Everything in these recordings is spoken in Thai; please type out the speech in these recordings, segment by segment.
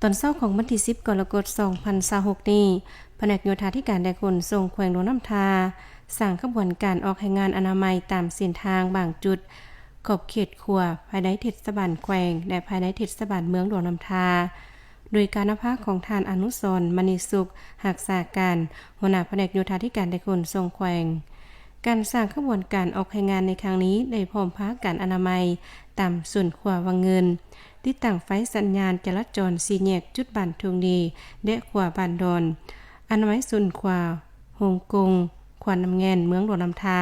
ตอนเช้าของวันที่10กรกฎาคม2026นี้แผนกโยธาธิการได้ขนส่งแขวงหลวงน้ำทาสร้างขบวนการออกให้งานอนามัยตามเส้นทางบางจุดขอบเขตขัวภายในเทศบาลแขวงและภายในเทศบาลเมืองหลวงน้ำทาโดยการนำภาคของทานอนุสรณ์มณีสุขหักษาการหัวหน้าแผนกโยธาธิการได้ขนส่งแขวงการสร้างขบวนการออกให้งานในครั้งนี้ได้พร้อมภาคการอนามัยตามส่วนขวาวังเงินติดตั้งไฟสัญญาณจราจร4แยกจุดบ้านทุ่งดีและขวาบ้านดอนอนามัยส่วนขวาฮ่องกงขวาน้ำแงนเมืองหลวงน้ำทา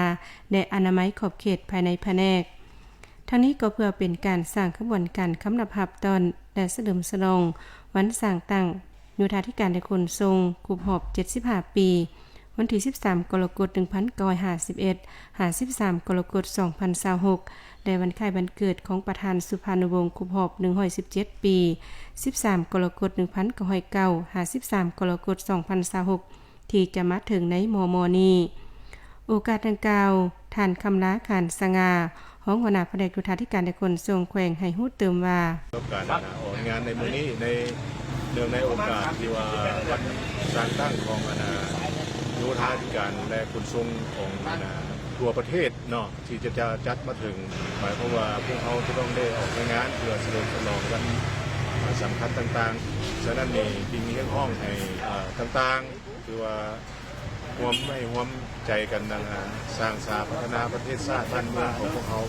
และอนามัยขอบเขตภายในแผนกทั้งนี้ก็เพื่อเป็นการสร้างขบวนการคำนับหับตอนและเสริมสลองวันสร้างตั้งโยธาธิการในขนส่งครบรอบ75ปีวันที่13กรกฎาคม1951 53กรกฎาคม2026และวันคล้ายวันเกิดของประธานสุพรรณวงศ์ครบรอบ117ปี13กรกฎาคม1909 53กรกฎาคม2026ที่จะมาถึงในมม.นี้โอกาสดังกล่าวท่านคำลาขานสง่าของหัวหน้าแผนกโยธาธิการในขนส่งแขวงให้ฮู้เติมว่าการออกงานในมื้อนี้ในเนื่องในโอกาสที่ว่าวันสร้างตั้งของโยธาธิการและขนส่งของทั่วประเทศเนาะที่จะจัดมาถึงหมายความว่าพวกเขาจะต้องได้ออกงานเพื่อเฉลิมฉลองวันสำคัญต่างๆฉะนั้นนี่ที่มีห้องให้ต่างๆคือว่าร่วมใจกันสร้างสาพัฒนาประเทศชาติบ้านเมืองของพวกเขา